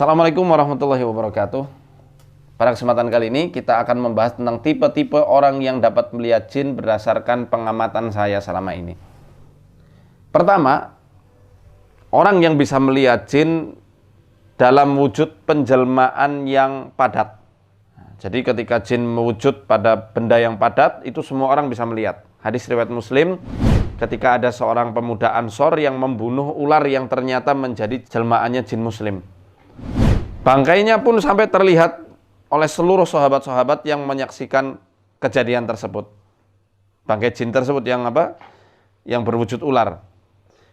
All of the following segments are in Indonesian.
Assalamualaikum warahmatullahi wabarakatuh. Pada kesempatan kali ini kita akan membahas tentang tipe-tipe orang yang dapat melihat jin berdasarkan pengamatan saya selama ini. Pertama, orang yang bisa melihat jin dalam wujud penjelmaan yang padat. Jadi ketika jin mewujud pada benda yang padat, itu semua orang bisa melihat. Hadis riwayat Muslim, ketika ada seorang pemuda Ansor yang membunuh ular yang ternyata menjadi jelmaannya jin Muslim. Bangkainya pun sampai terlihat oleh seluruh sahabat-sahabat yang menyaksikan kejadian tersebut. Bangkai jin tersebut yang apa? Yang berwujud ular.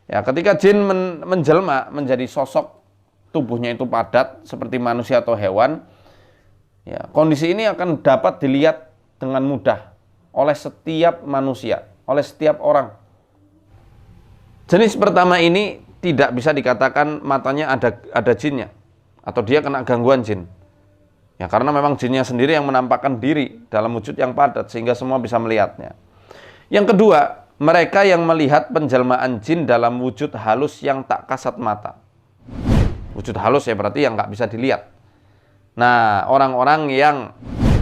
Ya, ketika jin menjelma menjadi sosok, tubuhnya itu padat seperti manusia atau hewan, ya, kondisi ini akan dapat dilihat dengan mudah oleh setiap manusia, oleh setiap orang. Jenis pertama ini tidak bisa dikatakan matanya ada jinnya, atau dia kena gangguan jin. Ya, karena memang jinnya sendiri yang menampakkan diri dalam wujud yang padat sehingga semua bisa melihatnya. Yang kedua, mereka yang melihat penjelmaan jin dalam wujud halus yang tak kasat mata. Wujud halus ya berarti yang nggak bisa dilihat. Nah, orang-orang yang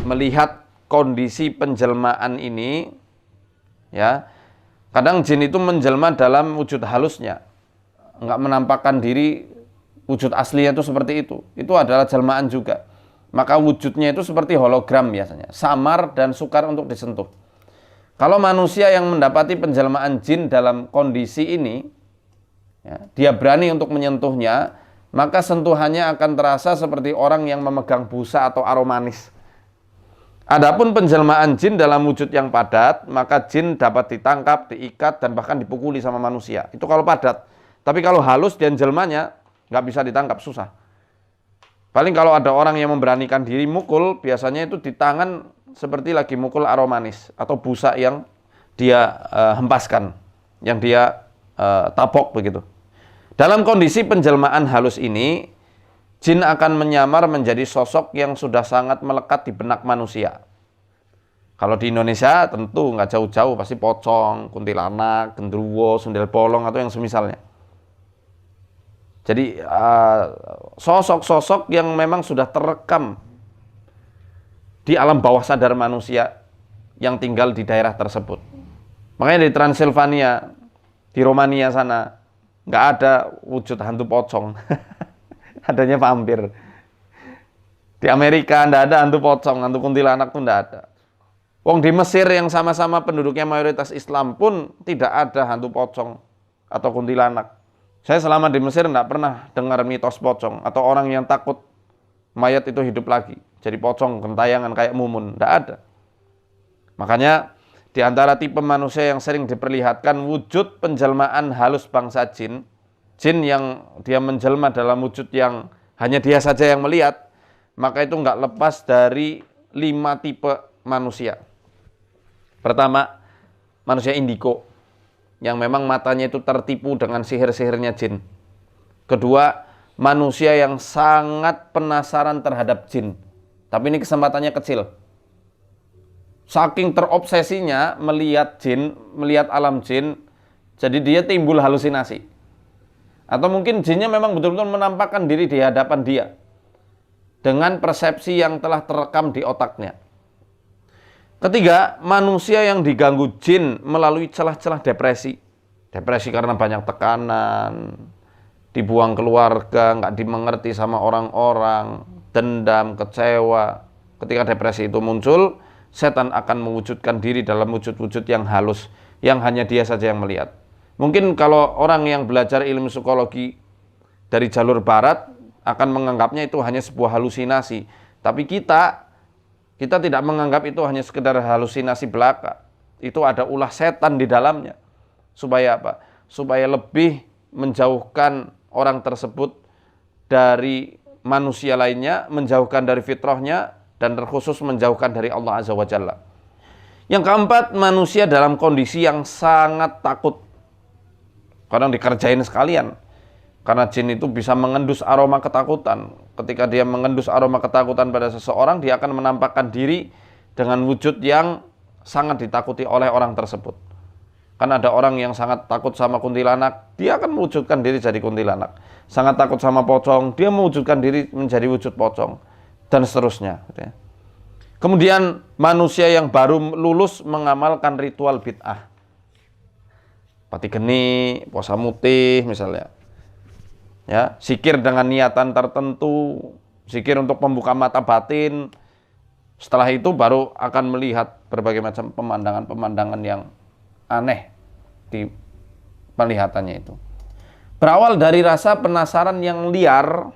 melihat kondisi penjelmaan ini, ya, kadang jin itu menjelma dalam wujud halusnya, nggak menampakkan diri. Wujud aslinya itu seperti itu. Itu adalah jelmaan juga. Maka wujudnya itu seperti hologram biasanya. Samar dan sukar untuk disentuh. Kalau manusia yang mendapati penjelmaan jin dalam kondisi ini, ya, dia berani untuk menyentuhnya, maka sentuhannya akan terasa seperti orang yang memegang busa atau aromanis. Adapun penjelmaan jin dalam wujud yang padat, maka jin dapat ditangkap, diikat, dan bahkan dipukuli sama manusia. Itu kalau padat. Tapi kalau halus dan jelmanya, nggak bisa ditangkap, susah. Paling kalau ada orang yang memberanikan diri mukul, biasanya itu di tangan seperti lagi mukul aromanis atau busa yang dia hempaskan, yang dia tapok begitu. Dalam kondisi penjelmaan halus ini, jin akan menyamar menjadi sosok yang sudah sangat melekat di benak manusia. Kalau di Indonesia tentu nggak jauh-jauh, pasti pocong, kuntilanak, genderuwo, sundel bolong atau yang semisalnya. Jadi sosok-sosok yang memang sudah terekam di alam bawah sadar manusia yang tinggal di daerah tersebut. Makanya di Transilvania, di Romania sana, nggak ada wujud hantu pocong. Adanya vampir. Di Amerika nggak ada hantu pocong, hantu kuntilanak pun nggak ada. Wong di Mesir yang sama-sama penduduknya mayoritas Islam pun tidak ada hantu pocong atau kuntilanak. Saya selama di Mesir tidak pernah dengar mitos pocong atau orang yang takut mayat itu hidup lagi. Jadi pocong, gentayangan kayak mumun. Tidak ada. Makanya di antara tipe manusia yang sering diperlihatkan wujud penjelmaan halus bangsa jin, jin yang dia menjelma dalam wujud yang hanya dia saja yang melihat, maka itu nggak lepas dari 5 tipe manusia. Pertama, manusia indigo, yang memang matanya itu tertipu dengan sihir-sihirnya jin. Kedua, manusia yang sangat penasaran terhadap jin, tapi ini kesempatannya kecil. Saking terobsesinya melihat jin, melihat alam jin, jadi dia timbul halusinasi. Atau mungkin jinnya memang betul-betul menampakkan diri di hadapan dia dengan persepsi yang telah terekam di otaknya. Ketiga, manusia yang diganggu jin melalui celah-celah depresi. Depresi karena banyak tekanan, dibuang keluarga, nggak dimengerti sama orang-orang, dendam, kecewa. Ketika depresi itu muncul, setan akan mewujudkan diri dalam wujud-wujud yang halus, yang hanya dia saja yang melihat. Mungkin kalau orang yang belajar ilmu psikologi dari jalur barat akan menganggapnya itu hanya sebuah halusinasi. Tapi kita tidak menganggap itu hanya sekedar halusinasi belaka. Itu ada ulah setan di dalamnya. Supaya apa? Supaya lebih menjauhkan orang tersebut dari manusia lainnya, menjauhkan dari fitrahnya, dan terkhusus menjauhkan dari Allah Azza wa Jalla. Yang keempat, manusia dalam kondisi yang sangat takut. Kadang dikerjain sekalian. Karena jin itu bisa mengendus aroma ketakutan. Ketika dia mengendus aroma ketakutan pada seseorang, dia akan menampakkan diri dengan wujud yang sangat ditakuti oleh orang tersebut. Kan ada orang yang sangat takut sama kuntilanak, dia akan mewujudkan diri jadi kuntilanak. Sangat takut sama pocong, dia mewujudkan diri menjadi wujud pocong. Dan seterusnya. Gitu ya. Kemudian manusia yang baru lulus mengamalkan ritual bid'ah. Pati geni, puasa mutih misalnya. Ya, zikir dengan niatan tertentu, zikir untuk pembuka mata batin. Setelah itu baru akan melihat berbagai macam pemandangan-pemandangan yang aneh di penglihatannya itu. Berawal dari rasa penasaran yang liar,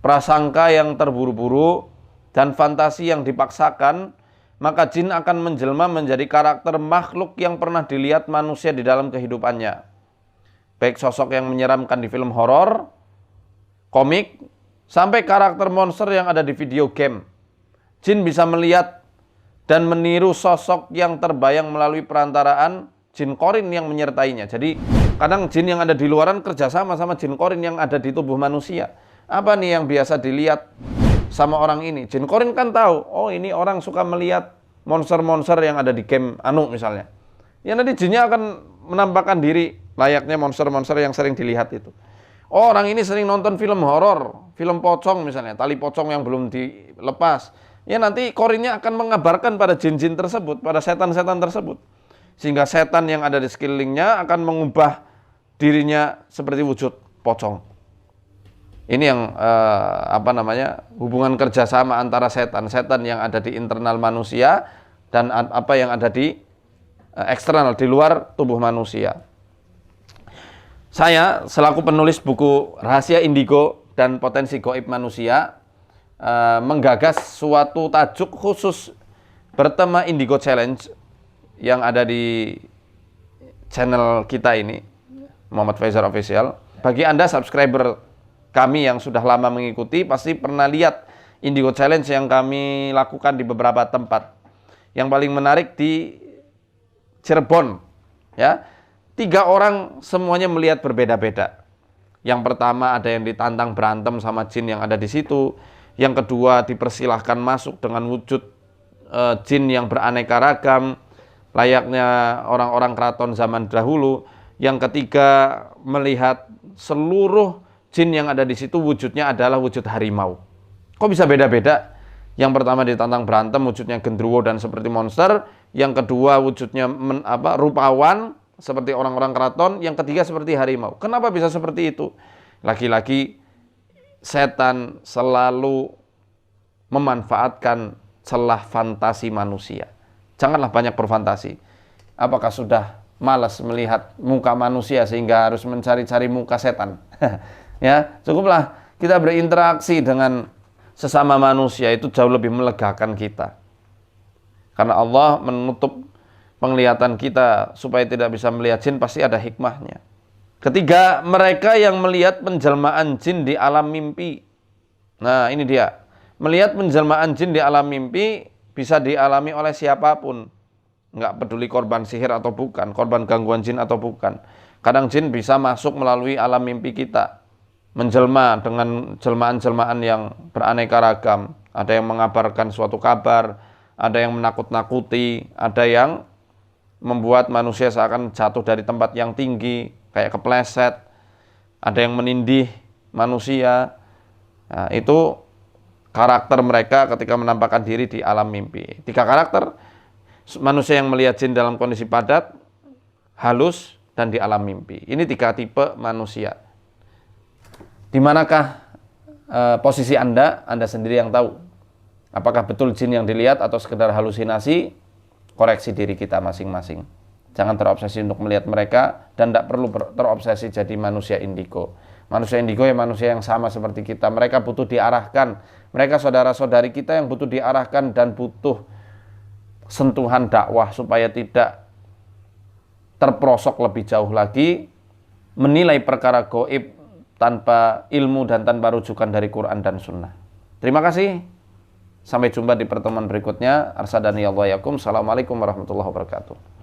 prasangka yang terburu-buru, dan fantasi yang dipaksakan, maka jin akan menjelma menjadi karakter makhluk yang pernah dilihat manusia di dalam kehidupannya. Baik sosok yang menyeramkan di film horor, komik, sampai karakter monster yang ada di video game. Jin bisa melihat dan meniru sosok yang terbayang melalui perantaraan jin korin yang menyertainya. Jadi kadang jin yang ada di luaran kerjasama sama jin korin yang ada di tubuh manusia. Apa nih yang biasa dilihat sama orang ini? Jin korin kan tahu, oh ini orang suka melihat monster-monster yang ada di game anu misalnya. Ya nanti jinnya akan menampakkan diri layaknya monster-monster yang sering dilihat itu. Oh, orang ini sering nonton film horor, film pocong misalnya, tali pocong yang belum dilepas. Ya nanti korinnya akan mengabarkan pada jin-jin tersebut, pada setan-setan tersebut. Sehingga setan yang ada di sekelilingnya akan mengubah dirinya seperti wujud pocong. Ini yang hubungan kerjasama antara setan-setan yang ada di internal manusia dan apa yang ada di eksternal, di luar tubuh manusia. Saya selaku penulis buku Rahasia Indigo dan Potensi Gaib Manusia menggagas suatu tajuk khusus bertema Indigo Challenge yang ada di channel kita ini, Muhammad Faizar Official. Bagi Anda subscriber kami yang sudah lama mengikuti pasti pernah lihat Indigo Challenge yang kami lakukan di beberapa tempat. Yang paling menarik di Cirebon, ya. 3 orang semuanya melihat berbeda-beda. Yang pertama ada yang ditantang berantem sama jin yang ada di situ. Yang kedua dipersilahkan masuk dengan wujud jin yang beraneka ragam, layaknya orang-orang keraton zaman dahulu. Yang ketiga melihat seluruh jin yang ada di situ wujudnya adalah wujud harimau. Kok bisa beda-beda? Yang pertama ditantang berantem wujudnya gendruwo dan seperti monster. Yang kedua wujudnya rupawan seperti orang-orang keraton. Yang ketiga seperti harimau. Kenapa bisa seperti itu? Lagi-lagi setan selalu memanfaatkan celah fantasi manusia. Janganlah banyak berfantasi. Apakah sudah malas melihat muka manusia sehingga harus mencari-cari muka setan? Ya, cukuplah kita berinteraksi dengan sesama manusia, itu jauh lebih melegakan kita. Karena Allah menutup penglihatan kita supaya tidak bisa melihat jin, pasti ada hikmahnya. Ketiga, mereka yang melihat penjelmaan jin di alam mimpi. Nah, ini dia. Melihat penjelmaan jin di alam mimpi bisa dialami oleh siapapun. Nggak peduli korban sihir atau bukan, korban gangguan jin atau bukan. Kadang jin bisa masuk melalui alam mimpi kita. Menjelma dengan jelmaan-jelmaan yang beraneka ragam. Ada yang mengabarkan suatu kabar, ada yang menakut-nakuti, ada yang membuat manusia seakan jatuh dari tempat yang tinggi, kayak kepleset, ada yang menindih manusia. Nah, itu karakter mereka ketika menampakkan diri di alam mimpi. 3 karakter, manusia yang melihat jin dalam kondisi padat, halus, dan di alam mimpi. Ini 3 tipe manusia. Di manakah posisi Anda sendiri yang tahu. Apakah betul jin yang dilihat atau sekedar halusinasi? Koreksi diri kita masing-masing. Jangan terobsesi untuk melihat mereka dan tidak perlu terobsesi jadi manusia indigo. Manusia indigo ya manusia yang sama seperti kita. Mereka butuh diarahkan. Mereka saudara-saudari kita yang butuh diarahkan dan butuh sentuhan dakwah supaya tidak terperosok lebih jauh lagi menilai perkara gaib tanpa ilmu dan tanpa rujukan dari Quran dan Sunnah. Terima kasih. Sampai jumpa di pertemuan berikutnya. Arsadani Allah yakum. Assalamualaikum warahmatullahi wabarakatuh.